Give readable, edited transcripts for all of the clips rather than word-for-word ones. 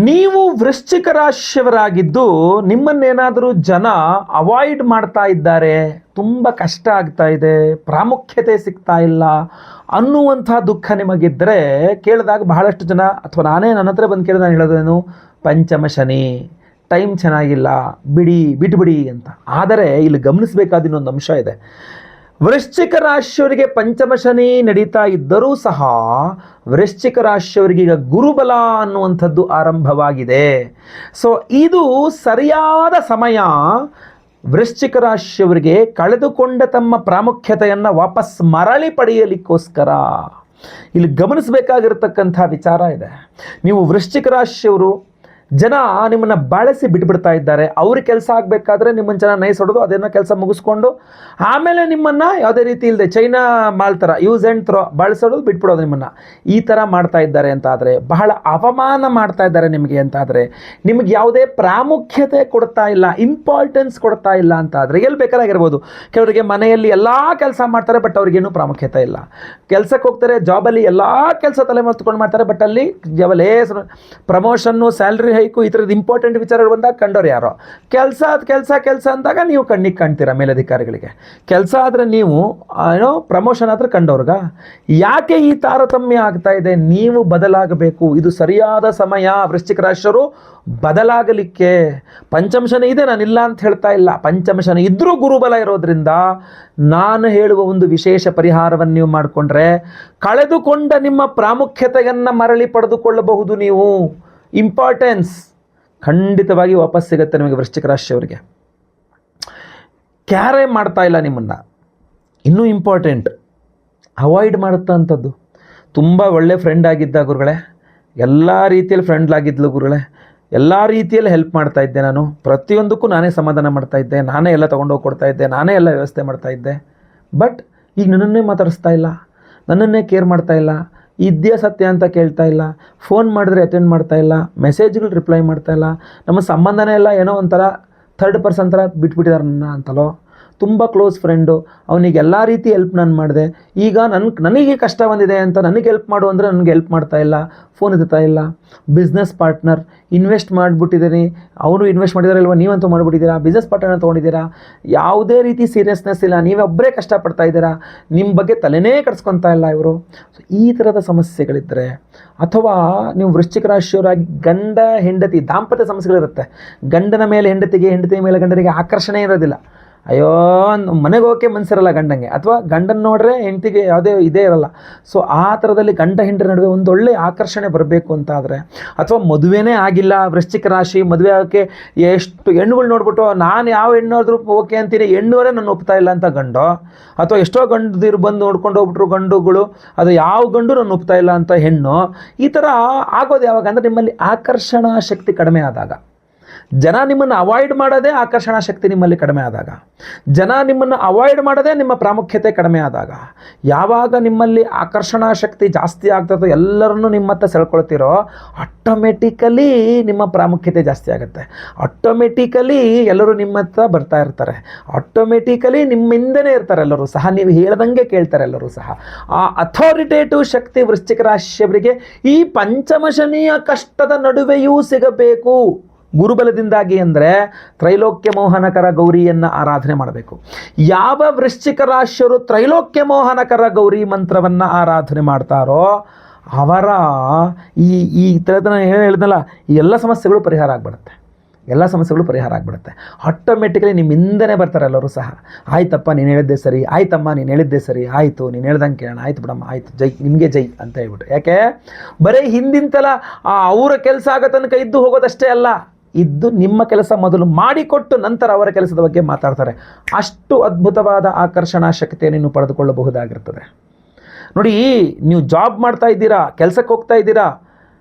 ನೀವು ವೃಶ್ಚಿಕ ರಾಶಿಯವರಾಗಿದ್ದು ನಿಮ್ಮನ್ನೇನಾದರೂ ಜನ ಅವಾಯ್ಡ್ ಮಾಡ್ತಾ ಇದ್ದಾರೆ, ತುಂಬ ಕಷ್ಟ ಆಗ್ತಾ ಇದೆ, ಪ್ರಾಮುಖ್ಯತೆ ಸಿಗ್ತಾ ಇಲ್ಲ ಅನ್ನುವಂಥ ದುಃಖ ನಿಮಗಿದ್ದರೆ ಕೇಳಿದಾಗ ಬಹಳಷ್ಟು ಜನ ಅಥವಾ ನಾನೇ ನನ್ನ ಹತ್ರ ಬಂದು ಕೇಳಿದಾಗ ಹೇಳೋದೇನು, ಪಂಚಮ ಶನಿ, ಟೈಮ್ ಚೆನ್ನಾಗಿಲ್ಲ, ಬಿಟ್ಬಿಡಿ ಅಂತ. ಆದರೆ ಇಲ್ಲಿ ಗಮನಿಸಬೇಕಾದ ಇನ್ನೊಂದು ಅಂಶ ಇದೆ. ವೃಶ್ಚಿಕ ರಾಶಿಯವರಿಗೆ ಪಂಚಮ ಶನಿ ನಡೀತಾ ಇದ್ದರೂ ಸಹ ವೃಶ್ಚಿಕ ರಾಶಿಯವರಿಗೆ ಈಗ ಗುರುಬಲ ಅನ್ನುವಂಥದ್ದು ಆರಂಭವಾಗಿದೆ. ಸೊ ಇದು ಸರಿಯಾದ ಸಮಯ ವೃಶ್ಚಿಕ ರಾಶಿಯವರಿಗೆ ಕಳೆದುಕೊಂಡ ತಮ್ಮ ಪ್ರಾಮುಖ್ಯತೆಯನ್ನು ವಾಪಸ್ ಮರಳಿ ಪಡೆಯಲಿಕ್ಕೋಸ್ಕರ. ಇಲ್ಲಿ ಗಮನಿಸಬೇಕಾಗಿರತಕ್ಕಂಥ ವಿಚಾರ ಇದೆ. ನೀವು ವೃಶ್ಚಿಕ ರಾಶಿಯವರು ಜನ ನಿಮ್ಮನ್ನು ಬಳಸಿ ಬಿಟ್ಬಿಡ್ತಾ ಇದ್ದಾರೆ. ಅವ್ರ ಕೆಲಸ ಆಗಬೇಕಾದ್ರೆ ನಿಮ್ಮನ್ನು ಜನ ನೈಸ್ ಹೊಡೆದು ಅದನ್ನು ಕೆಲಸ ಮುಗಿಸ್ಕೊಂಡು ಆಮೇಲೆ ನಿಮ್ಮನ್ನು ಯಾವುದೇ ರೀತಿ ಇಲ್ಲದೆ ಚೈನಾ ಮಾಲ್ ಥರ ಯೂಸ್ ಆ್ಯಂಡ್ ಥ್ರೋ ಬಳಸೋದು ಬಿಟ್ಬಿಡೋದು ನಿಮ್ಮನ್ನು ಈ ಥರ ಮಾಡ್ತಾ ಇದ್ದಾರೆ ಅಂತಾದರೆ, ಬಹಳ ಅವಮಾನ ಮಾಡ್ತಾ ಇದ್ದಾರೆ ನಿಮಗೆ ಅಂತಾದರೆ, ನಿಮಗೆ ಯಾವುದೇ ಪ್ರಾಮುಖ್ಯತೆ ಕೊಡ್ತಾ ಇಲ್ಲ, ಇಂಪಾರ್ಟೆನ್ಸ್ ಕೊಡ್ತಾ ಇಲ್ಲ ಅಂತಾದರೆ, ಎಲ್ಲಿ ಬೇಕಾಗಿರ್ಬೋದು. ಕೆಲವರಿಗೆ ಮನೆಯಲ್ಲಿ ಎಲ್ಲ ಕೆಲಸ ಮಾಡ್ತಾರೆ ಬಟ್ ಅವ್ರಿಗೇನು ಪ್ರಾಮುಖ್ಯತೆ ಇಲ್ಲ. ಕೆಲಸಕ್ಕೆ ಹೋಗ್ತಾರೆ, ಜಾಬಲ್ಲಿ ಎಲ್ಲ ಕೆಲಸ ತಲೆ ಮಾಡ್ಕೊಂಡು ಮಾಡ್ತಾರೆ ಬಟ್ ಅಲ್ಲಿ ಜಾಬಲ್ಲೇ ಪ್ರಮೋಷನ್ನು, ಸ್ಯಾಲ್ರಿ ಹೈಕು, ಈ ಥರದ್ದು ಇಂಪಾರ್ಟೆಂಟ್ ವಿಚಾರಗಳು ಬಂದಾಗ ಕಂಡೋರು ಯಾರೋ. ಕೆಲಸ ಅಂದಾಗ ನೀವು ಕಣ್ಣಿಗೆ ಕಾಣ್ತೀರಾ ಮೇಲಧಿಕಾರಿಗಳಿಗೆ. ಕೆಲಸ ಆದರೆ ನೀವು ಪ್ರಮೋಷನ್ ಆದರೆ ಕಂಡವ್ರಿಗ. ಯಾಕೆ ಈ ತಾರತಮ್ಯ ಆಗ್ತಾ ಇದೆ? ನೀವು ಬದಲಾಗಬೇಕು. ಇದು ಸರಿಯಾದ ಸಮಯ ವೃಶ್ಚಿಕ ರಾಶಿಯವರು ಬದಲಾಗಲಿಕ್ಕೆ. ಪಂಚಮ ಶನಿ ಇದೆ, ನಾನಿಲ್ಲ ಅಂತ ಹೇಳ್ತಾ ಇಲ್ಲ. ಪಂಚಮ ಶನಿ ಇದ್ರೂ ಗುರುಬಲ ಇರೋದ್ರಿಂದ ನಾನು ಹೇಳುವ ಒಂದು ವಿಶೇಷ ಪರಿಹಾರವನ್ನು ನೀವು ಮಾಡಿಕೊಂಡ್ರೆ ಕಳೆದುಕೊಂಡ ನಿಮ್ಮ ಪ್ರಾಮುಖ್ಯತೆಯನ್ನು ಮರಳಿ ಪಡೆದುಕೊಳ್ಳಬಹುದು. ನೀವು ಇಂಪಾರ್ಟೆನ್ಸ್ ಖಂಡಿತವಾಗಿ ವಾಪಸ್ ಸಿಗುತ್ತೆ ನಿಮಗೆ. ವೃಶ್ಚಿಕ ರಾಶಿಯವರಿಗೆ ಕ್ಯಾರೇ ಮಾಡ್ತಾ ಇಲ್ಲ ನಿಮ್ಮನ್ನು. ಇನ್ನೂ ಇಂಪಾರ್ಟೆಂಟ್, ಅವಾಯ್ಡ್ ಮಾಡುತ್ತಾ ಅಂಥದ್ದು. ತುಂಬ ಒಳ್ಳೆ ಫ್ರೆಂಡ್ ಆಗಿದ್ದ ಗುರುಗಳೇ, ಎಲ್ಲ ರೀತಿಯಲ್ಲಿ ಫ್ರೆಂಡ್ಲಾಗಿದ್ಲು ಗುರುಗಳೇ, ಎಲ್ಲ ರೀತಿಯಲ್ಲಿ ಹೆಲ್ಪ್ ಮಾಡ್ತಾ ಇದ್ದೆ ನಾನು. ಪ್ರತಿಯೊಂದಕ್ಕೂ ನಾನೇ ಸಮಾಧಾನ ಮಾಡ್ತಾ ಇದ್ದೆ, ನಾನೇ ಎಲ್ಲ ತೊಗೊಂಡೋಗಿ ಕೊಡ್ತಾ ಇದ್ದೆ, ನಾನೇ ಎಲ್ಲ ವ್ಯವಸ್ಥೆ ಮಾಡ್ತಾ ಇದ್ದೆ. ಬಟ್ ಈಗ ನನ್ನನ್ನೇ ಮಾತಾಡಿಸ್ತಾ ಇಲ್ಲ, ನನ್ನನ್ನೇ ಕೇರ್ ಮಾಡ್ತಾ ಇಲ್ಲ, ಇದೆಯಾ ಸತ್ಯ ಅಂತ ಕೇಳ್ತಾ ಇಲ್ಲ, ಫೋನ್ ಮಾಡಿದ್ರೆ ಅಟೆಂಡ್ ಮಾಡ್ತಾ ಇಲ್ಲ, ಮೆಸೇಜ್ಗಳು ರಿಪ್ಲೈ ಮಾಡ್ತಾ ಇಲ್ಲ, ನಮ್ಮ ಸಂಬಂಧನೇ ಎಲ್ಲ ಏನೋ ಒಂಥರ ಥರ್ಡ್ ಪರ್ಸನ್ ಥರ ಬಿಟ್ಬಿಟ್ಟಿದ್ದಾರೆ ನನ್ನ ಅಂತಲೋ. ತುಂಬ ಕ್ಲೋಸ್ ಫ್ರೆಂಡು, ಅವನಿಗೆ ಎಲ್ಲ ರೀತಿ ಹೆಲ್ಪ್ ನಾನು ಮಾಡಿದೆ. ಈಗ ನನಗೆ ಕಷ್ಟ ಬಂದಿದೆ ಅಂತ ನನಗೆ ಹೆಲ್ಪ್ ಮಾಡು ಅಂದರೆ ನನಗೆ ಹೆಲ್ಪ್ ಮಾಡ್ತಾ ಇಲ್ಲ, ಫೋನ್ ಎತ್ತಾ ಇಲ್ಲ. ಬಿಸ್ನೆಸ್ ಪಾರ್ಟ್ನರ್ ಇನ್ವೆಸ್ಟ್ ಮಾಡಿಬಿಟ್ಟಿದ್ದೀನಿ, ಅವರು ಇನ್ವೆಸ್ಟ್ ಮಾಡಿದಾರೆ ಇಲ್ವ, ನೀವಂತೂ ಮಾಡಿಬಿಟ್ಟಿದ್ದೀರಾ, ಬಿಸ್ನೆಸ್ ಪಾರ್ಟ್ನರ್ನ ತೊಗೊಂಡಿದ್ದೀರಾ, ಯಾವುದೇ ರೀತಿ ಸೀರಿಯಸ್ನೆಸ್ ಇಲ್ಲ, ನೀವೊಬ್ಬರೇ ಕಷ್ಟಪಡ್ತಾ ಇದ್ದೀರಾ, ನಿಮ್ಮ ಬಗ್ಗೆ ತಲೆನೇ ಕೆಡಿಸ್ಕೊತಾ ಇಲ್ಲ ಇವರು. ಸೊ ಈ ಥರದ ಸಮಸ್ಯೆಗಳಿದ್ದರೆ, ಅಥವಾ ನೀವು ವೃಶ್ಚಿಕ ರಾಶಿಯವರಾಗಿ ಗಂಡ ಹೆಂಡತಿ ದಾಂಪತ್ಯ ಸಮಸ್ಯೆಗಳಿರುತ್ತೆ. ಗಂಡನ ಮೇಲೆ ಹೆಂಡತಿಗೆ, ಹೆಂಡತಿಯ ಮೇಲೆ ಗಂಡನಿಗೆ ಆಕರ್ಷಣೆ ಇರೋದಿಲ್ಲ. ಅಯ್ಯೋ ಮನೆಗೆ ಹೋಗೋಕ್ಕೆ ಮನಸ್ಸಿರಲ್ಲ ಗಂಡಂಗೆ, ಅಥವಾ ಗಂಡನ ನೋಡ್ರೆ ಹೆಂಡತಿಗೆ ಯಾವುದೇ ಇದೇ ಇರಲ್ಲ. ಸೊ ಆ ಥರದಲ್ಲಿ ಗಂಡ ಹೆಂಡರ ನಡುವೆ ಒಂದೊಳ್ಳೆ ಆಕರ್ಷಣೆ ಬರಬೇಕು ಅಂತಾದರೆ, ಅಥವಾ ಮದುವೆನೇ ಆಗಿಲ್ಲ ವೃಶ್ಚಿಕ ರಾಶಿ, ಮದುವೆ ಆಗೋಕ್ಕೆ ಎಷ್ಟು ಹೆಣ್ಣುಗಳು ನೋಡ್ಬಿಟ್ಟು ನಾನು ಯಾವ ಹೆಣ್ಣಾದ್ರೂ ಓಕೆ ಅಂತೀನಿ, ಹೆಣ್ಣುವರೇ ನಾನು ಒಪ್ತಾ ಇಲ್ಲ ಅಂತ ಗಂಡು, ಅಥವಾ ಎಷ್ಟೋ ಗಂಡದಿರು ಬಂದು ನೋಡ್ಕೊಂಡು ಹೋಗ್ಬಿಟ್ರು ಗಂಡುಗಳು, ಅದು ಯಾವ ಗಂಡು ನಾನು ಒಪ್ತಾ ಇಲ್ಲ ಅಂತ ಹೆಣ್ಣು. ಈ ಥರ ಆಗೋದು ಯಾವಾಗ ಅಂದರೆ ನಿಮ್ಮಲ್ಲಿ ಆಕರ್ಷಣಾ ಶಕ್ತಿ ಕಡಿಮೆ ಆದಾಗ. ಜನ ನಿಮ್ಮನ್ನು ಅವಾಯ್ಡ್ ಮಾಡೋದೇ ಆಕರ್ಷಣಾ ಶಕ್ತಿ ನಿಮ್ಮಲ್ಲಿ ಕಡಿಮೆ ಆದಾಗ. ಜನ ನಿಮ್ಮನ್ನು ಅವಾಯ್ಡ್ ಮಾಡೋದೇ ನಿಮ್ಮ ಪ್ರಾಮುಖ್ಯತೆ ಕಡಿಮೆ ಆದಾಗ. ಯಾವಾಗ ನಿಮ್ಮಲ್ಲಿ ಆಕರ್ಷಣಾ ಶಕ್ತಿ ಜಾಸ್ತಿ ಆಗ್ತದೋ, ಎಲ್ಲರನ್ನೂ ನಿಮ್ಮ ಹತ್ರ ಸೆಳ್ಕೊಳ್ತಿರೋ, ಆಟೋಮೆಟಿಕಲಿ ನಿಮ್ಮ ಪ್ರಾಮುಖ್ಯತೆ ಜಾಸ್ಟಿ ಆಗುತ್ತೆ. ಆಟೋಮೆಟಿಕಲಿ ಎಲ್ಲರೂ ನಿಮ್ಮ ಹತ್ರ ಬರ್ತಾ ಇರ್ತಾರೆ, ಆಟೋಮೆಟಿಕಲಿ ನಿಮ್ಮಿಂದನೇ ಇರ್ತಾರೆ ಎಲ್ಲರೂ ಸಹ, ನೀವು ಹೇಳ್ದಂಗೆ ಕೇಳ್ತಾರೆ ಎಲ್ಲರೂ ಸಹ. ಆ ಅಥಾರಿಟೇಟಿವ್ ಶಕ್ತಿ ವೃಶ್ಚಿಕ ರಾಶಿಯವರಿಗೆ ಈ ಪಂಚಮ ಶನಿಯ ಕಷ್ಟದ ನಡುವೆಯೂ ಸಿಗಬೇಕು. ಗುರುಬಲದಿಂದಾಗಿ ಅಂದರೆ ತ್ರೈಲೋಕ್ಯ ಮೋಹನಕರ ಗೌರಿಯನ್ನು ಆರಾಧನೆ ಮಾಡಬೇಕು. ಯಾವ ವೃಶ್ಚಿಕ ರಾಶಿಯವರು ತ್ರೈಲೋಕ್ಯ ಮೋಹನಕರ ಗೌರಿ ಮಂತ್ರವನ್ನು ಆರಾಧನೆ ಮಾಡ್ತಾರೋ ಅವರ ಈ ಥರದ ಏನು ಹೇಳಿದ್ನಲ್ಲ, ಈ ಎಲ್ಲ ಸಮಸ್ಯೆಗಳು ಪರಿಹಾರ ಆಗಿಬಿಡುತ್ತೆ. ಎಲ್ಲ ಸಮಸ್ಯೆಗಳು ಪರಿಹಾರ ಆಗಿಬಿಡುತ್ತೆ. ಆಟೋಮೆಟಿಕಲಿ ನಿಮ್ಮಿಂದನೇ ಬರ್ತಾರೆ ಎಲ್ಲರೂ ಸಹ. ಆಯ್ತಪ್ಪ ನೀನು ಹೇಳಿದ್ದೆ ಸರಿ, ಆಯ್ತಮ್ಮ ನೀನು ಹೇಳಿದ್ದೆ ಸರಿ, ಆಯಿತು ನೀನು ಹೇಳ್ದಂಗೆ ಕೇಳೋಣ, ಆಯ್ತು ಬಿಡಮ್ಮ, ಆಯಿತು ಜೈ, ನಿಮಗೆ ಜೈ ಅಂತ ಹೇಳ್ಬಿಟ್ಟು. ಯಾಕೆ ಬರೀ ಹಿಂದಿಂತಲ ಅವರ ಕೆಲಸ ಆಗೋ ತನಕ ಇದ್ದು ಹೋಗೋದಷ್ಟೇ ಅಲ್ಲ, ಇದ್ದು ನಿಮ್ಮ ಕೆಲಸ ಮೊದಲು ಮಾಡಿಕೊಟ್ಟು ನಂತರ ಅವರ ಕೆಲಸದ ಬಗ್ಗೆ ಮಾತಾಡ್ತಾರೆ. ಅಷ್ಟು ಅದ್ಭುತವಾದ ಆಕರ್ಷಣಾ ಶಕ್ತಿಯನ್ನು ನೀವು ಪಡೆದುಕೊಳ್ಳಬಹುದಾಗಿರ್ತದೆ. ನೋಡಿ, ನೀವು ಜಾಬ್ ಮಾಡ್ತಾ ಇದ್ದೀರಾ, ಕೆಲಸಕ್ಕೆ ಹೋಗ್ತಾ ಇದ್ದೀರಾ,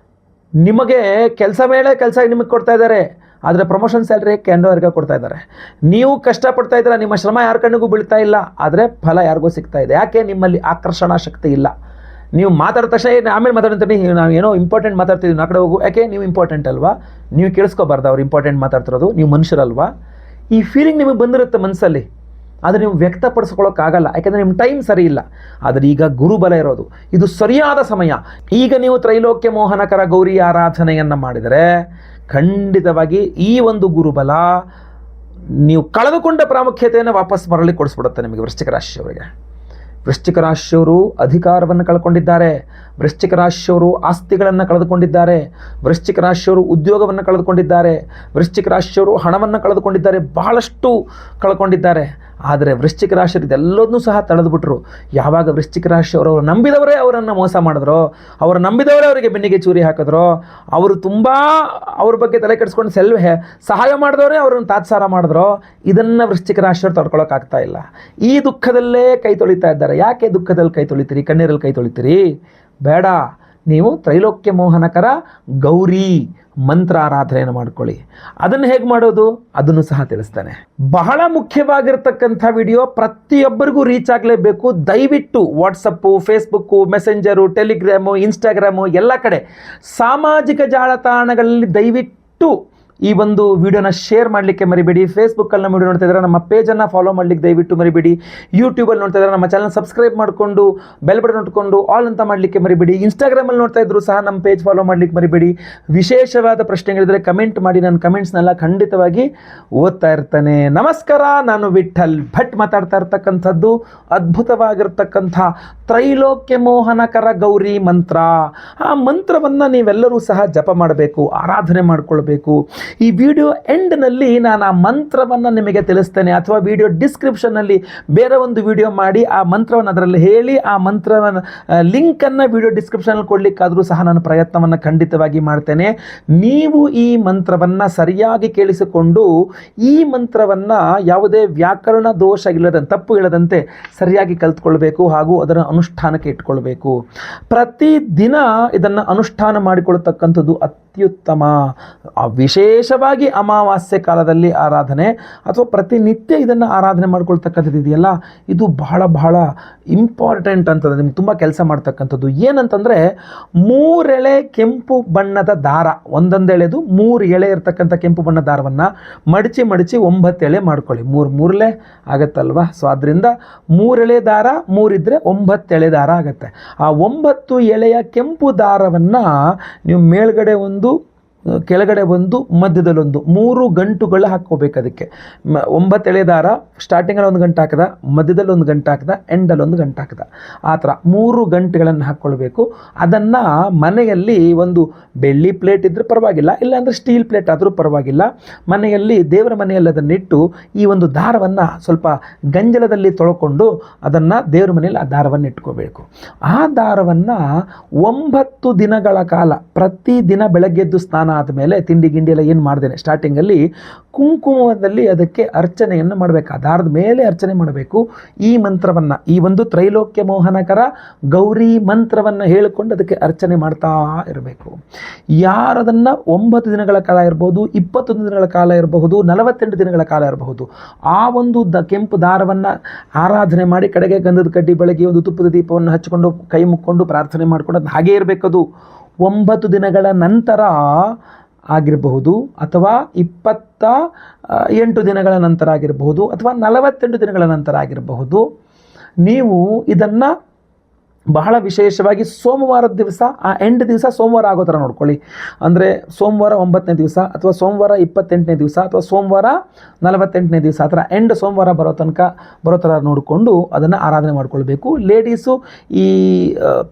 ನಿಮಗೆ ಕೆಲಸ ಮೇಲೆ ಕೆಲಸ ನಿಮಗೆ ಕೊಡ್ತಾ ಇದ್ದಾರೆ, ಆದರೆ ಪ್ರಮೋಷನ್ ಸ್ಯಾಲ್ರಿ ಕೆಂಡವರೆಗೆ ಕೊಡ್ತಾ ಇದ್ದಾರೆ. ನೀವು ಕಷ್ಟಪಡ್ತಾ ಇದ್ದೀರಾ, ನಿಮ್ಮ ಶ್ರಮ ಯಾರ ಕಣ್ಣಿಗೂ ಬೀಳ್ತಾ ಇಲ್ಲ, ಆದರೆ ಫಲ ಯಾರಿಗೂ ಸಿಗ್ತಾ ಇದೆ. ಯಾಕೆ? ನಿಮ್ಮಲ್ಲಿ ಆಕರ್ಷಣಾ ಶಕ್ತಿ ಇಲ್ಲ. ನೀವು ಮಾತಾಡಿದ ತಕ್ಷಣ ಆಮೇಲೆ ಮಾತಾಡ್ತೀನಿ, ನಾವು ಏನೋ ಇಂಪಾರ್ಟೆಂಟ್ ಮಾತಾಡ್ತಿದ್ದೀವಿ, ಆ ಕಡೆ ಹೋಗು. ಯಾಕೆ? ನೀವು ಇಂಪಾರ್ಟೆಂಟ್ ಅಲ್ವಾ? ನೀವು ಕೇಳಿಸ್ಕೋಬಾರ್ದು ಅವ್ರು ಇಂಪಾರ್ಟೆಂಟ್ ಮಾತಾಡ್ತಿರೋದು, ನೀವು ಮನುಷ್ಯರಲ್ವಾ? ಈ ಫೀಲಿಂಗ್ ನಿಮಗೆ ಬಂದಿರುತ್ತೆ ಮನಸ್ಸಲ್ಲಿ. ಆದರೆ ನೀವು ವ್ಯಕ್ತಪಡಿಸ್ಕೊಳ್ಳೋಕ್ಕಾಗಲ್ಲ, ಯಾಕೆಂದರೆ ನಿಮ್ಮ ಟೈಮ್ ಸರಿ ಇಲ್ಲ. ಆದರೆ ಈಗ ಗುರುಬಲ ಇರೋದು, ಇದು ಸರಿಯಾದ ಸಮಯ. ಈಗ ನೀವು ತ್ರೈಲೋಕ್ಯ ಮೋಹನಕರ ಗೌರಿ ಆರಾಧನೆಯನ್ನು ಮಾಡಿದರೆ ಖಂಡಿತವಾಗಿ ಈ ಒಂದು ಗುರುಬಲ ನೀವು ಕಳೆದುಕೊಂಡ ಪ್ರಾಮುಖ್ಯತೆಯನ್ನು ವಾಪಸ್ ಮರಳಿ ಕೊಡಿಸ್ಬಿಡುತ್ತೆ ನಿಮಗೆ. ವೃಶ್ಚಿಕ ರಾಶಿಯವರಿಗೆ, ವೃಶ್ಚಿಕ ರಾಶಿಯವರು ಅಧಿಕಾರವನ್ನು ಕಳ್ಕೊಂಡಿದ್ದಾರೆ, ವೃಶ್ಚಿಕ ರಾಶಿಯವರು ಆಸ್ತಿಗಳನ್ನು ಕಳೆದುಕೊಂಡಿದ್ದಾರೆ, ವೃಶ್ಚಿಕ ರಾಶಿಯವರು ಉದ್ಯೋಗವನ್ನು ಕಳೆದುಕೊಂಡಿದ್ದಾರೆ, ವೃಶ್ಚಿಕ ರಾಶಿಯವರು ಹಣವನ್ನು ಕಳೆದುಕೊಂಡಿದ್ದಾರೆ, ಬಹಳಷ್ಟು ಕಳ್ಕೊಂಡಿದ್ದಾರೆ. ಆದರೆ ವೃಶ್ಚಿಕ ರಾಶಿಯರು ಇದೆಲ್ಲದನ್ನೂ ಸಹ ತಳೆದುಬಿಟ್ರು. ಯಾವಾಗ ವೃಶ್ಚಿಕ ರಾಶಿಯವರು ಅವರು ನಂಬಿದವರೇ ಅವರನ್ನು ಮೋಸ ಮಾಡಿದ್ರು, ಅವರು ನಂಬಿದವರೇ ಅವರಿಗೆ ಬೆನ್ನಿಗೆ ಚೂರಿ ಹಾಕಿದ್ರು, ಅವರು ತುಂಬ ಅವ್ರ ಬಗ್ಗೆ ತಲೆ ಕೆಡಿಸ್ಕೊಂಡು ಸಹಾಯ ಮಾಡಿದವರೇ ಅವರನ್ನು ತಾತ್ಸಾರ ಮಾಡಿದ್ರು, ಇದನ್ನು ವೃಶ್ಚಿಕ ರಾಶಿಯವರು ತಡ್ಕೊಳ್ಳೋಕ್ಕಾಗ್ತಾ ಇಲ್ಲ. ಈ ದುಃಖದಲ್ಲೇ ಕೈ ತೊಳಿತಾ ಇದ್ದಾರೆ. ಯಾಕೆ ದುಃಖದಲ್ಲಿ ಕೈ ತೊಳಿತೀರಿ, ಕಣ್ಣೀರಲ್ಲಿ ಕೈ ತೊಳಿತೀರಿ? ಬೇಡ, ನೀವು ತ್ರೈಲೋಕ್ಯ ಮೋಹನಕರ ಗೌರಿ ಮಂತ್ರ ಆರಾಧನೆಯನ್ನು ಮಾಡ್ಕೊಳ್ಳಿ. ಅದನ್ನು ಹೇಗೆ ಮಾಡೋದು ಅದನ್ನು ಸಹ ತಿಳಿಸ್ತಾನೆ. ಬಹಳ ಮುಖ್ಯವಾಗಿರ್ತಕ್ಕಂಥ ವಿಡಿಯೋ ಪ್ರತಿಯೊಬ್ಬರಿಗೂ ರೀಚ್ ಆಗಲೇಬೇಕು. ದಯವಿಟ್ಟು WhatsApp, Facebook, messenger, Telegram, Instagram ಎಲ್ಲ ಕಡೆ ಸಾಮಾಜಿಕ ಜಾಲತಾಣಗಳಲ್ಲಿ ದಯವಿಟ್ಟು ಈ ಒಂದು ವಿಡಿಯೋನ ಶೇರ್ ಮಾಡಲಿಕ್ಕೆ ಮರಿಬೇಡಿ. ಫೇಸ್ಬುಕ್ಕಲ್ಲಿ ನಮ್ಮ ವಿಡಿಯೋ ನೋಡ್ತಾ ಇದ್ದಾರೆ, ನಮ್ಮ ಪೇಜನ್ನು ಫಾಲೋ ಮಾಡಲಿಕ್ಕೆ ದಯವಿಟ್ಟು ಮರಿಬೇಡಿ. ಯೂಟ್ಯೂಬಲ್ಲಿ ನೋಡ್ತಾ ಇದ್ದಾರೆ, ನಮ್ಮ ಚಾನಲ್ ಸಬ್ಸ್ಕ್ರೈಬ್ ಮಾಡಿಕೊಂಡು ಬೆಲ್ ಬಟನ್ ನೋಡ್ಕೊಂಡು ಆಲ್ ಅಂತ ಮಾಡಲಿಕ್ಕೆ ಮರಿಬೇಡಿ. ಇನ್ಸ್ಟಾಗ್ರಾಮಲ್ಲಿ ನೋಡ್ತಾ ಇದ್ರು ಸಹ ನಮ್ಮ ಪೇಜ್ ಫಾಲೋ ಮಾಡಲಿಕ್ಕೆ ಮರಿಬೇಡಿ. ವಿಶೇಷವಾದ ಪ್ರಶ್ನೆಗಳಿದ್ರೆ ಕಮೆಂಟ್ ಮಾಡಿ, ನಾನು ಕಮೆಂಟ್ಸ್ನೆಲ್ಲ ಖಂಡಿತವಾಗಿ ಓದ್ತಾ ಇರ್ತೇನೆ. ನಮಸ್ಕಾರ, ನಾನು ವಿಠಲ್ ಭಟ್ ಮಾತಾಡ್ತಾ ಇರ್ತಕ್ಕಂಥದ್ದು ಅದ್ಭುತವಾಗಿರ್ತಕ್ಕಂಥ ತ್ರೈಲೋಕ್ಯ ಮೋಹನಕರ ಗೌರಿ ಮಂತ್ರ. ಆ ಮಂತ್ರವನ್ನು ನೀವೆಲ್ಲರೂ ಸಹ ಜಪ ಮಾಡಬೇಕು, ಆರಾಧನೆ ಮಾಡಿಕೊಳ್ಬೇಕು. ಈ ವಿಡಿಯೋ ಎಂಡ್ನಲ್ಲಿ ನಾನು ಆ ಮಂತ್ರವನ್ನು ನಿಮಗೆ ತಿಳಿಸ್ತೇನೆ, ಅಥವಾ ವಿಡಿಯೋ ಡಿಸ್ಕ್ರಿಪ್ಷನ್ನಲ್ಲಿ ಬೇರೆ ಒಂದು ವಿಡಿಯೋ ಮಾಡಿ ಆ ಮಂತ್ರವನ್ನು ಅದರಲ್ಲಿ ಹೇಳಿ ಆ ಮಂತ್ರವನ್ನು ಲಿಂಕನ್ನು ವಿಡಿಯೋ ಡಿಸ್ಕ್ರಿಪ್ಷನಲ್ಲಿ ಕೊಡಲಿಕ್ಕಾದರೂ ಸಹ ನಾನು ಪ್ರಯತ್ನವನ್ನು ಖಂಡಿತವಾಗಿ ಮಾಡ್ತೇನೆ. ನೀವು ಈ ಮಂತ್ರವನ್ನು ಸರಿಯಾಗಿ ಕೇಳಿಸಿಕೊಂಡು ಈ ಮಂತ್ರವನ್ನು ಯಾವುದೇ ವ್ಯಾಕರಣ ದೋಷ ಇಲ್ಲದಂತೆ, ತಪ್ಪು ಇಲ್ಲದಂತೆ ಸರಿಯಾಗಿ ಕಲಿತ್ಕೊಳ್ಬೇಕು ಹಾಗೂ ಅದರ ಅನುಷ್ಠಾನಕ್ಕೆ ಇಟ್ಕೊಳ್ಬೇಕು. ಪ್ರತಿದಿನ ಇದನ್ನು ಅನುಷ್ಠಾನ ಮಾಡಿಕೊಳ್ತಕ್ಕಂಥದ್ದು ಅತ್ಯುತ್ತಮ. ವಿಶೇಷವಾಗಿ ಅಮಾವಾಸ್ಯೆ ಕಾಲದಲ್ಲಿ ಆರಾಧನೆ ಅಥವಾ ಪ್ರತಿನಿತ್ಯ ಇದನ್ನು ಆರಾಧನೆ ಮಾಡ್ಕೊಳ್ತಕ್ಕಂಥದ್ದು ಇದೆಯಲ್ಲ, ಇದು ಬಹಳ ಬಹಳ ಇಂಪಾರ್ಟೆಂಟ್ ಅಂತಂದರೆ ನಿಮ್ಗೆ ತುಂಬ ಕೆಲಸ ಮಾಡ್ತಕ್ಕಂಥದ್ದು. ಏನಂತಂದರೆ 3 ಎಳೆ ಕೆಂಪು ಬಣ್ಣದ ದಾರ, ಒಂದೊಂದು ಎಳೆದು 3 ಎಳೆ ಇರ್ತಕ್ಕಂಥ ಕೆಂಪು ಬಣ್ಣದ ದಾರವನ್ನು ಮಡಚಿ 9 ಎಳೆ ಮಾಡ್ಕೊಳ್ಳಿ. 3 ಎಳೆ ಆಗುತ್ತಲ್ವ. ಸೊ ಅದರಿಂದ 3 ಎಳೆ ದಾರ, 3 ಇದ್ದರೆ 9 ಎಳೆ ದಾರ ಆಗುತ್ತೆ. ಆ 9 ಎಳೆಯ ಕೆಂಪು ದಾರವನ್ನು ನೀವು ಮೇಲ್ಗಡೆ ಒಂದು, ಕೆಳಗಡೆ ಒಂದು, ಮಧ್ಯದಲ್ಲೊಂದು 3 ಗಂಟುಗಳು ಹಾಕ್ಕೋಬೇಕು. ಅದಕ್ಕೆ 9 ಎಳೆ ದಾರ, ಸ್ಟಾರ್ಟಿಂಗಲ್ಲಿ 1 ಗಂಟೆ ಹಾಕಿದ, ಮಧ್ಯದಲ್ಲಿ 1 ಗಂಟೆ ಹಾಕಿದ, ಎಂಡಲ್ಲಿ 1 ಗಂಟೆ ಹಾಕಿದ, ಆ ಥರ 3 ಗಂಟೆಗಳನ್ನು ಹಾಕ್ಕೊಳ್ಬೇಕು. ಅದನ್ನು ಮನೆಯಲ್ಲಿ ಒಂದು ಬೆಳ್ಳಿ ಪ್ಲೇಟ್ ಇದ್ದರೆ ಪರವಾಗಿಲ್ಲ, ಇಲ್ಲಾಂದರೆ ಸ್ಟೀಲ್ ಪ್ಲೇಟ್ ಆದರೂ ಪರವಾಗಿಲ್ಲ, ಮನೆಯಲ್ಲಿ ದೇವರ ಮನೆಯಲ್ಲಿ ಅದನ್ನಿಟ್ಟು ಈ ಒಂದು ದಾರವನ್ನು ಸ್ವಲ್ಪ ಗಂಜಲದಲ್ಲಿ ತೊಳ್ಕೊಂಡು ಅದನ್ನು ದೇವರ ಮನೆಯಲ್ಲಿ ಆ ದಾರವನ್ನು ಇಟ್ಕೋಬೇಕು. ಆ ದಾರವನ್ನು 9 ದಿನಗಳ ಕಾಲ ಪ್ರತಿದಿನ ಬೆಳಗ್ಗೆದ್ದು ಸ್ನಾನ ಆದಮೇಲೆ ತಿಂಡಿ ಗಿಂಡಿ ಎಲ್ಲ ಏನು ಮಾಡ್ದೇನೆ ಸ್ಟಾರ್ಟಿಂಗಲ್ಲಿ ಕುಂಕುಮದಲ್ಲಿ ಅದಕ್ಕೆ ಅರ್ಚನೆಯನ್ನು ಮಾಡಬೇಕು. ಆ ದಾರದ ಮೇಲೆ ಅರ್ಚನೆ ಮಾಡಬೇಕು. ಈ ಮಂತ್ರವನ್ನು, ಈ ಒಂದು ತ್ರೈಲೋಕ್ಯ ಮೋಹನಕರ ಗೌರಿ ಮಂತ್ರವನ್ನು ಹೇಳಿಕೊಂಡು ಅದಕ್ಕೆ ಅರ್ಚನೆ ಮಾಡ್ತಾ ಇರಬೇಕು. ಯಾರದನ್ನು 9 ದಿನಗಳ ಕಾಲ ಇರಬಹುದು, 21 ದಿನಗಳ ಕಾಲ ಇರಬಹುದು, 48 ದಿನಗಳ ಕಾಲ ಇರಬಹುದು, ಆ ಒಂದು ಕೆಂಪು ದಾರವನ್ನು ಆರಾಧನೆ ಮಾಡಿ ಕಡೆಗೆ ಗಂಧದ ಕಡ್ಡಿ ಬೆಳಗ್ಗೆ ಒಂದು ತುಪ್ಪದ ದೀಪವನ್ನು ಹಚ್ಚಿಕೊಂಡು ಕೈ ಮುಕ್ಕೊಂಡು ಪ್ರಾರ್ಥನೆ ಮಾಡಿಕೊಂಡು ಅದು ಹಾಗೇ ಇರಬೇಕದು. 9 ದಿನಗಳ ನಂತರ ಆಗಿರಬಹುದು, ಅಥವಾ 28 ದಿನಗಳ ನಂತರ ಆಗಿರಬಹುದು, ಅಥವಾ 48 ದಿನಗಳ ನಂತರ ಆಗಿರಬಹುದು. ನೀವು ಇದನ್ನು ಬಹಳ ವಿಶೇಷವಾಗಿ ಸೋಮವಾರದ ದಿವಸ, ಆ ಎಂಡ್ ದಿವಸ ಸೋಮವಾರ ಆಗೋ ಥರ ನೋಡ್ಕೊಳ್ಳಿ. ಅಂದರೆ ಸೋಮವಾರ 9ನೇ ದಿವಸ, ಅಥವಾ ಸೋಮವಾರ 28ನೇ ದಿವಸ, ಅಥವಾ ಸೋಮವಾರ 48ನೇ ದಿವಸ, ಆ ಥರ ಎಂಡ್ ಸೋಮವಾರ ಬರೋ ಥರ ನೋಡಿಕೊಂಡು ಅದನ್ನು ಆರಾಧನೆ ಮಾಡ್ಕೊಳ್ಬೇಕು. ಲೇಡೀಸು ಈ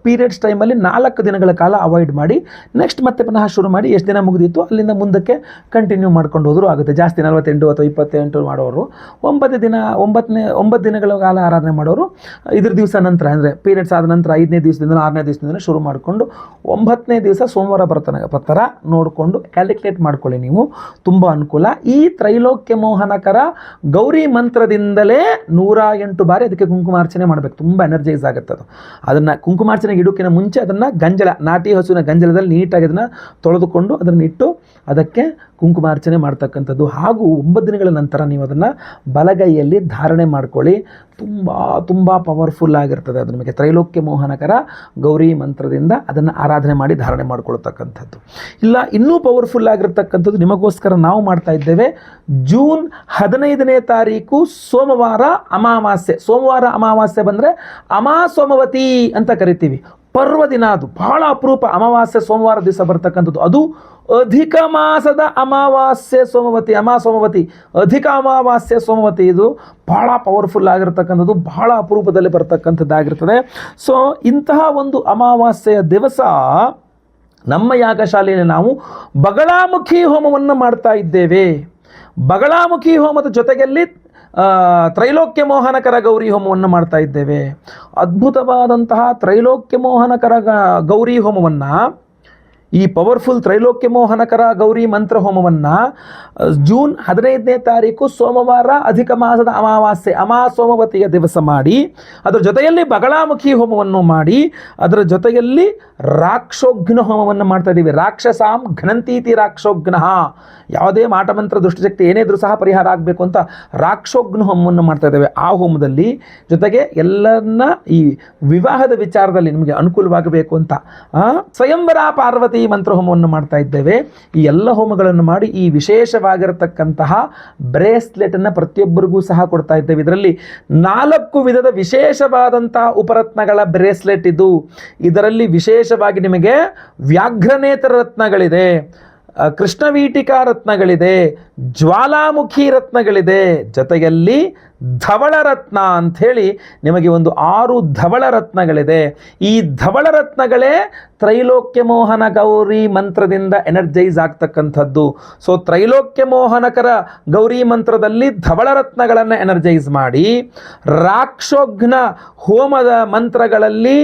ಪೀರಿಯಡ್ಸ್ ಟೈಮಲ್ಲಿ 4 ದಿನಗಳ ಕಾಲ ಅವಾಯ್ಡ್ ಮಾಡಿ, ನೆಕ್ಸ್ಟ್ ಮತ್ತೆ ಪುನಃ ಶುರು ಮಾಡಿ. ಎಷ್ಟು ದಿನ ಮುಗಿದಿತ್ತು ಅಲ್ಲಿಂದ ಮುಂದಕ್ಕೆ ಕಂಟಿನ್ಯೂ ಮಾಡ್ಕೊಂಡು ಹೋದರೂ ಆಗುತ್ತೆ. ಜಾಸ್ತಿ 48 ಅಥವಾ 28 ಮಾಡೋರು 9 ದಿನಗಳ ಕಾಲ ಆರಾಧನೆ ಮಾಡೋರು ಇದ್ರ ದಿವಸ ನಂತರ, ಅಂದರೆ ಪೀರಿಯಡ್ಸ್ ಆದ ನಂತರ 5ನೇ ದಿವಸದಿಂದ 6ನೇ ದಿವಸದಿಂದ ಶುರು ಮಾಡಿಕೊಂಡು 9ನೇ ದಿವಸ ಸೋಮವಾರ ಬರ್ತಾರ ನೋಡಿಕೊಂಡು ಕ್ಯಾಲ್ಕುಲೇಟ್ ಮಾಡ್ಕೊಳ್ಳಿ. ನೀವು ತುಂಬ ಅನುಕೂಲ. ಈ ತ್ರೈಲೋಕ್ಯ ಮೋಹನಕರ ಗೌರಿ ಮಂತ್ರದಿಂದಲೇ 108 ಬಾರಿ ಅದಕ್ಕೆ ಕುಂಕುಮಾರ್ಚನೆ ಮಾಡಬೇಕು. ತುಂಬ ಎನರ್ಜೈಸ್ ಆಗುತ್ತೆ ಅದು. ಅದನ್ನು ಕುಂಕುಮಾರ್ಚನೆಗೆ ಇಡೋಕ್ಕಿಂತ ಮುಂಚೆ ಅದನ್ನು ಗಂಜಲ, ನಾಟಿ ಹಸುವಿನ ಗಂಜಲದಲ್ಲಿ ನೀಟಾಗಿ ಅದನ್ನು ತೊಳೆದುಕೊಂಡು ಅದನ್ನು ಇಟ್ಟು ಅದಕ್ಕೆ ಕುಂಕುಮಾರ್ಚನೆ ಮಾಡ್ತಕ್ಕಂಥದ್ದು. ಹಾಗೂ 9 ದಿನಗಳ ನಂತರ ನೀವು ಅದನ್ನು ಬಲಗೈಯಲ್ಲಿ ಧಾರಣೆ ಮಾಡ್ಕೊಳ್ಳಿ. ತುಂಬ ತುಂಬ ಪವರ್ಫುಲ್ ಆಗಿರ್ತದೆ ಅದು ನಿಮಗೆ. ತ್ರೈಲೋಕ್ಯ ಮೋಹನಕರ ಗೌರಿ ಮಂತ್ರದಿಂದ ಅದನ್ನು ಆರಾಧನೆ ಮಾಡಿ ಧಾರಣೆ ಮಾಡಿಕೊಳ್ತಕ್ಕಂಥದ್ದು. ಇಲ್ಲ ಇನ್ನೂ ಪವರ್ಫುಲ್ ಆಗಿರ್ತಕ್ಕಂಥದ್ದು ನಿಮಗೋಸ್ಕರ ನಾವು ಮಾಡ್ತಾ ಇದ್ದೇವೆ. ಜೂನ್ 15ನೇ ತಾರೀಕು ಸೋಮವಾರ ಅಮಾವಾಸ್ಯೆ. ಸೋಮವಾರ ಅಮಾವಾಸ್ಯೆ ಬಂದರೆ ಅಮಾಸೋಮವತಿ ಅಂತ ಕರಿತೀವಿ. ಪರ್ವ ದಿನ, ಅದು ಬಹಳ ಅಪರೂಪ. ಅಮಾವಾಸ್ಯೆ ಸೋಮವಾರ ದಿವಸ ಬರ್ತಕ್ಕಂಥದ್ದು, ಅದು ಅಧಿಕ ಮಾಸದ ಅಮಾವಾಸ್ಯೆ ಸೋಮವತಿ, ಅಮಾಸೋಮವತಿ, ಅಧಿಕ ಅಮಾವಾಸ್ಯೆ ಸೋಮವತಿ. ಇದು ಬಹಳ ಪವರ್ಫುಲ್ ಆಗಿರ್ತಕ್ಕಂಥದ್ದು, ಬಹಳ ಅಪರೂಪದಲ್ಲಿ ಬರ್ತಕ್ಕಂಥದ್ದಾಗಿರ್ತದೆ. ಸೊ ಇಂತಹ ಒಂದು ಅಮಾವಾಸ್ಯೆಯ ದಿವಸ ನಮ್ಮ ಯಾಗಶಾಲೆಯಲ್ಲಿ ನಾವು ಬಗಳಾಮುಖಿ ಹೋಮವನ್ನು ಮಾಡ್ತಾ ಇದ್ದೇವೆ. ಬಗಳಾಮುಖಿ ಹೋಮದ ಜೊತೆಯಲ್ಲಿ ತ್ರೈಲೋಕ್ಯ ಮೋಹನಕರ ಗೌರಿ ಹೋಮವನ್ನು ಮಾಡ್ತಾ ಇದ್ದೇವೆ. ಅದ್ಭುತವಾದಂತಹ ತ್ರೈಲೋಕ್ಯ ಮೋಹನಕರ ಗೌರಿ ಹೋಮವನ್ನು, ಈ ಪವರ್ಫುಲ್ ತ್ರೈಲೋಕ್ಯ ಮೋಹನಕರ ಗೌರಿ ಮಂತ್ರ ಹೋಮವನ್ನು ಜೂನ್ 15ನೇ ತಾರೀಕು ಸೋಮವಾರ ಅಧಿಕ ಮಾಸದ ಅಮಾವಾಸ್ಯೆ ಅಮಾಸೋಮವತಿಯ ದಿವಸ ಮಾಡಿ, ಅದರ ಜೊತೆಯಲ್ಲಿ ಬಗಳಾಮುಖಿ ಹೋಮವನ್ನು ಮಾಡಿ, ಅದರ ಜೊತೆಯಲ್ಲಿ ರಾಕ್ಷೋಘ್ನ ಹೋಮವನ್ನು ಮಾಡ್ತಾ ಇದ್ದೀವಿ. ರಾಕ್ಷಸಾಂ ಘ್ನಂತೀತಿ ರಾಕ್ಷೋಘ್ನ. ಯಾವುದೇ ಮಾಟಮಂತ್ರ ದುಷ್ಟಶಕ್ತಿ ಏನೇ ಇದ್ರೂ ಸಹ ಪರಿಹಾರ ಆಗಬೇಕು ಅಂತ ರಾಕ್ಷೋಘ್ನ ಹೋಮವನ್ನು ಮಾಡ್ತಾ ಇದ್ದೇವೆ. ಆ ಹೋಮದಲ್ಲಿ ಜೊತೆಗೆ ಎಲ್ಲರನ್ನ ಈ ವಿವಾಹದ ವಿಚಾರದಲ್ಲಿ ನಿಮಗೆ ಅನುಕೂಲವಾಗಬೇಕು ಅಂತ ಸ್ವಯಂವರ ಪಾರ್ವತಿ ಮಂತ್ರ ಹೋಮವನ್ನು ಮಾಡ್ತಾ ಇದ್ದೇವೆ. ಈ ಎಲ್ಲ ಹೋಮಗಳನ್ನು ಮಾಡಿ ಈ ವಿಶೇಷವಾಗಿರತಕ್ಕಂತಹ ಬ್ರೇಸ್ಲೆಟನ್ನು ಪ್ರತಿಯೊಬ್ಬರಿಗೂ ಸಹ ಕೊಡ್ತಾ ಇದ್ದೇವೆ. ಇದರಲ್ಲಿ 4 ವಿಧದ ವಿಶೇಷವಾದಂತಹ ಉಪರತ್ನಗಳ ಬ್ರೇಸ್ಲೆಟ್ ಇದು. ಇದರಲ್ಲಿ ವಿಶೇಷವಾಗಿ ನಿಮಗೆ ವ್ಯಾಘ್ರನೇತ್ರ ರತ್ನಗಳಿದೆ, ಕೃಷ್ಣವೀಟಿಕಾ ರತ್ನಗಳಿದೆ, ಜ್ವಾಲಾಮುಖಿ ರತ್ನಗಳಿದೆ, ಜೊತೆಯಲ್ಲಿ ಧವಳ ರತ್ನ ಅಂಥೇಳಿ ನಿಮಗೆ ಒಂದು 6 ಧವಳ ರತ್ನಗಳಿದೆ. ಈ ಧವಳ ರತ್ನಗಳೇ ತ್ರೈಲೋಕ್ಯ ಮೋಹನ ಗೌರಿ ಮಂತ್ರದಿಂದ ಎನರ್ಜೈಸ್ ಆಗ್ತಕ್ಕಂಥದ್ದು. ಸೊ ತ್ರೈಲೋಕ್ಯ ಮೋಹನಕರ ಗೌರಿ ಮಂತ್ರದಲ್ಲಿ ಧವಳ ರತ್ನಗಳನ್ನು ಎನರ್ಜೈಸ್ ಮಾಡಿ, ರಾಕ್ಷೋಘ್ನ ಹೋಮದ ಮಂತ್ರಗಳಲ್ಲಿ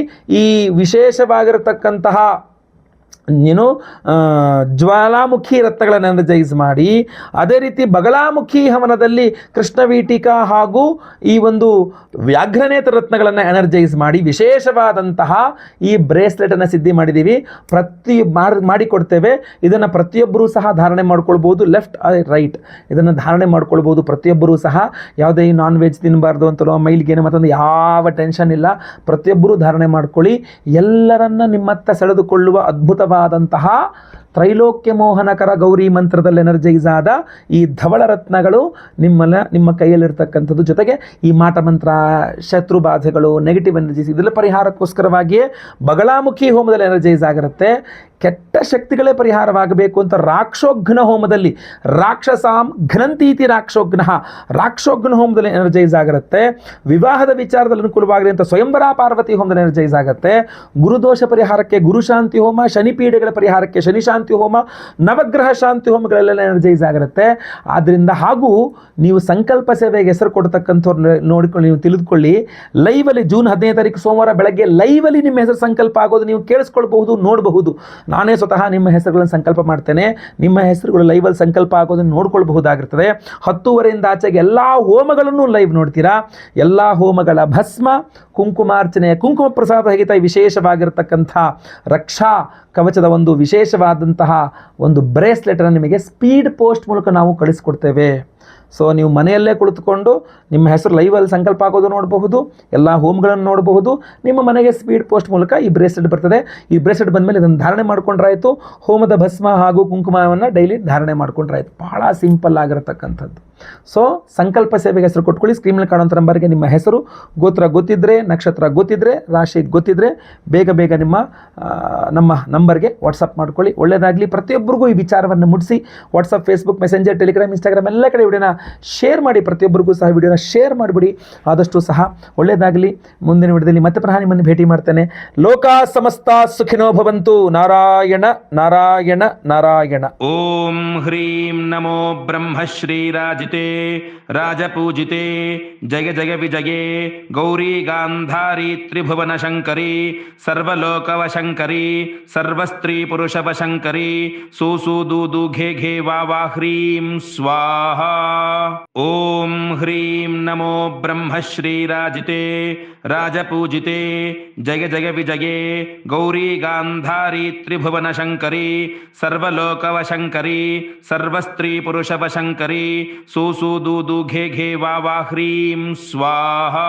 ಈ ವಿಶೇಷವಾಗಿರತಕ್ಕಂತಹ ಜ್ವಾಲಾಮುಖಿ ರತ್ನಗಳನ್ನು ಎನರ್ಜೈಸ್ ಮಾಡಿ, ಅದೇ ರೀತಿ ಬಗಳಾಮುಖಿ ಹವನದಲ್ಲಿ ಕೃಷ್ಣವೀಟಿಕಾ ಹಾಗೂ ಈ ಒಂದು ವ್ಯಾಘ್ರನೇತ್ರ ರತ್ನಗಳನ್ನು ಎನರ್ಜೈಸ್ ಮಾಡಿ ವಿಶೇಷವಾದಂತಹ ಈ ಬ್ರೇಸ್ಲೆಟನ್ನು ಸಿದ್ಧಿ ಮಾಡಿದ್ದೀವಿ. ಮಾಡಿಕೊಡ್ತೇವೆ. ಇದನ್ನು ಪ್ರತಿಯೊಬ್ಬರೂ ಸಹ ಧಾರಣೆ ಮಾಡ್ಕೊಳ್ಬೋದು. ಲೆಫ್ಟ್ ರೈಟ್ ಇದನ್ನು ಧಾರಣೆ ಮಾಡ್ಕೊಳ್ಬೋದು ಪ್ರತಿಯೊಬ್ಬರೂ ಸಹ. ಯಾವುದೇ ನಾನ್ ವೆಜ್ ತಿನ್ನಬಾರ್ದು ಅಂತಲೋ ಮೈಲಿಗೇನು ಮತ್ತೊಂದು ಯಾವ ಟೆನ್ಷನ್ ಇಲ್ಲ. ಪ್ರತಿಯೊಬ್ಬರೂ ಧಾರಣೆ ಮಾಡ್ಕೊಳ್ಳಿ. ಎಲ್ಲರನ್ನ ನಿಮ್ಮತ್ತ ಸೆಳೆದುಕೊಳ್ಳುವ ಅದ್ಭುತವಾದಂತಹ ತ್ರೈಲೋಕ್ಯ ಮೋಹನಕರ ಗೌರಿ ಮಂತ್ರದಲ್ಲಿ ಎನರ್ಜೈಸ್ ಆದ ಈ ಧವಳ ರತ್ನಗಳು ನಿಮ್ಮ ಕೈಯಲ್ಲಿರ್ತಕ್ಕಂಥದ್ದು. ಜೊತೆಗೆ ಈ ಮಾಟ ಮಂತ್ರ, ಶತ್ರು ಬಾಧೆಗಳು, ನೆಗೆಟಿವ್ ಎನರ್ಜೀಸ್ ಇದೆಲ್ಲ ಪರಿಹಾರಕ್ಕೋಸ್ಕರವಾಗಿಯೇ ಬಗಳಾಮುಖಿ ಹೋಮದಲ್ಲಿ ಎನರ್ಜೈಸ್ ಆಗಿರುತ್ತೆ. ಕೆಟ್ಟ ಶಕ್ತಿಗಳೇ ಪರಿಹಾರವಾಗಬೇಕು ಅಂತ ರಾಕ್ಷೋಘ್ನ ಹೋಮದಲ್ಲಿ ರಾಕ್ಷಸಾಂ ಘ್ನಂತೀತಿ ರಾಕ್ಷೋಘ್ನ ಹೋಮದಲ್ಲಿ ಎನರ್ಜೈಸ್ ಆಗಿರುತ್ತೆ. ವಿವಾಹದ ವಿಚಾರದಲ್ಲಿ ಅನುಕೂಲವಾಗಲಿ ಅಂತ ಸ್ವಯಂವರ ಪಾರ್ವತಿ ಹೋಮದಲ್ಲಿ ಎನರ್ಜೈಸ್ ಆಗುತ್ತೆ. ಗುರುದೋಷ ಪರಿಹಾರಕ್ಕೆ ಗುರುಶಾಂತಿ ಹೋಮ, ಶನಿಪೀಡೆಗಳ ಪರಿಹಾರಕ್ಕೆ ಶನಿಶಾಂತಿ ಹೋಮ, ನವಗ್ರಹ ಶಾಂತಿ ಹೋಮಗಳೆಲ್ಲ ಎನರ್ಜೈಸ್ ಆಗಿರುತ್ತೆ. ಆದ್ದರಿಂದ ಹಾಗೂ ನೀವು ಸಂಕಲ್ಪ ಸೇವೆಗೆ ಹೆಸರು ಕೊಡ್ತಕ್ಕಂಥವ್ರು ನೋಡಿಕೊಂಡು ನೀವು ತಿಳಿದುಕೊಳ್ಳಿ. ಲೈವಲ್ಲಿ ಜೂನ್ 15ನೇ ತಾರೀಕು ಸೋಮವಾರ ಬೆಳಗ್ಗೆ ಲೈವಲ್ಲಿ ನಿಮ್ಮ ಹೆಸರು ಸಂಕಲ್ಪ ಆಗೋದು ನೀವು ಕೇಳಿಸ್ಕೊಳ್ಬಹುದು, ನೋಡಬಹುದು. ನಾನೇ ಸ್ವತಃ ನಿಮ್ಮ ಹೆಸರುಗಳನ್ನು ಸಂಕಲ್ಪ ಮಾಡ್ತೇನೆ. ನಿಮ್ಮ ಹೆಸರುಗಳು ಲೈವಲ್ಲಿ ಸಂಕಲ್ಪ ಆಗೋದನ್ನು ನೋಡ್ಕೊಳ್ಬಹುದಾಗಿರ್ತದೆ. 10:30ಯಿಂದ ಆಚೆಗೆ ಎಲ್ಲ ಹೋಮಗಳನ್ನು ಲೈವ್ ನೋಡ್ತೀರಾ. ಎಲ್ಲ ಹೋಮಗಳ ಭಸ್ಮ, ಕುಂಕುಮಾರ್ಚನೆ, ಕುಂಕುಮ ಪ್ರಸಾದ ಸಹಿತ ವಿಶೇಷವಾಗಿರ್ತಕ್ಕಂಥ ರಕ್ಷಾ ಕವಚದ ಒಂದು ವಿಶೇಷವಾದಂತಹ ಒಂದು ಬ್ರೇಸ್ಲೆಟನ್ನು ನಿಮಗೆ ಸ್ಪೀಡ್ ಪೋಸ್ಟ್ ಮೂಲಕ ನಾವು ಕಳಿಸ್ಕೊಡ್ತೇವೆ. ಸೊ ನೀವು ಮನೆಯಲ್ಲೇ ಕುಳಿತುಕೊಂಡು ನಿಮ್ಮ ಹೆಸರು ಲೈವಲ್ಲಿ ಸಂಕಲ್ಪ ಆಗೋದು ನೋಡಬಹುದು, ಎಲ್ಲ ಹೋಮ್ಗಳನ್ನು ನೋಡಬಹುದು. ನಿಮ್ಮ ಮನೆಗೆ ಸ್ಪೀಡ್ ಪೋಸ್ಟ್ ಮೂಲಕ ಈ ಬ್ರೇಸ್ಲೆಟ್ ಬರ್ತದೆ. ಈ ಬ್ರೇಸ್ಲೆಟ್ ಬಂದಮೇಲೆ ಇದನ್ನು ಧಾರಣೆ ಮಾಡ್ಕೊಂಡ್ರಾಯ್ತು. ಹೋಮದ ಭಸ್ಮ ಹಾಗೂ ಕುಂಕುಮವನ್ನು ಡೈಲಿ ಧಾರಣೆ ಮಾಡ್ಕೊಂಡ್ರಾಯ್ತು. ಬಹಳ ಸಿಂಪಲ್ ಆಗಿರತಕ್ಕಂಥದ್ದು. ಸೊ ಸಂಕಲ್ಪ ಸೇವೆಗೆ ಹೆಸರು ಕೊಟ್ಕೊಳ್ಳಿ. ಸ್ಕ್ರೀನಲ್ಲಿ ಕಾಣುವಂಥ ನಂಬರ್ಗೆ ನಿಮ್ಮ ಹೆಸರು, ಗೋತ್ರ ಗೊತ್ತಿದ್ದರೆ, ನಕ್ಷತ್ರ ಗೊತ್ತಿದ್ದರೆ, ರಾಶಿ ಗೊತ್ತಿದ್ದರೆ ಬೇಗ ನಮ್ಮ ನಂಬರ್ಗೆ ವಾಟ್ಸಪ್ ಮಾಡ್ಕೊಳ್ಳಿ. ಒಳ್ಳೆಯದಾಗಲಿ. ಪ್ರತಿಯೊಬ್ಬರಿಗೂ ಈ ವಿಚಾರವನ್ನು ಮುಟ್ಟಿಸಿ. WhatsApp, Facebook, Messenger, Telegram, Instagram ಎಲ್ಲ ಕಡೆ ವಿಡಿಯೋನ ಶೇರ್ ಮಾಡಿ. ಪ್ರತಿಯೊಬ್ಬರಿಗೂ ಸಹ ವಿಡಿಯೋನ ಶೇರ್ ಮಾಡಿಬಿಡಿ ಆದಷ್ಟು ಸಹ. ಒಳ್ಳೆಯದಾಗಲಿ. ಮುಂದಿನ ವಿಡಿಯೋದಲ್ಲಿ ಮತ್ತೆ ಪುನಃ ನಿಮ್ಮನ್ನು ಭೇಟಿ ಮಾಡ್ತೇನೆ. ಲೋಕಾ ಸಮಸ್ತ ಸುಖಿನೋ ಭವಂತು. ನಾರಾಯಣ ನಾರಾಯಣ ನಾರಾಯಣ. ಓಂ ಹ್ರೀಂ ನಮೋ ಬ್ರಹ್ಮಶ್ರೀರಾಜಿತೆ ರಾಜಪೂಜಿತೆ ಜಯ ಜಯ ವಿಜಯೇ ಗೌರಿ ಗಾಂಧಾರಿ ತ್ರಿಭುವನ ಶಂಕರಿ ಸರ್ವಲೋಕವಶಂಕರಿ ಸರ್ವಸ್ತ್ರೀ ಪುರುಷವಶಂಕರಿ ಸೂಸೂದೂದು ಘೇ ಘೇ ವಾ ಹ್ರೀಂ ಸ್ವಾಹಾ. ಓಂ ಹ್ರೀಂ ನಮೋ ಬ್ರಹ್ಮಶ್ರೀರಾಜಿತೆ ರಾಜಪೂಜಿತೆ ಜಯ ಜಯ ವಿಜಯೇ ಗೌರಿ ಗಾಂಧಾರಿ ತ್ರಿಭುವನ ಶಂಕರಿ ಸರ್ವಲೋಕವಶಂಕರಿ ಸರ್ವಸ್ತ್ರೀ ಪುರುಷವಶಂಕರಿ ಸೂಸೂದೂದು ಘೇ ಘೇ ವಾ ಹ್ರೀಂ ಸ್ವಾಹಾ.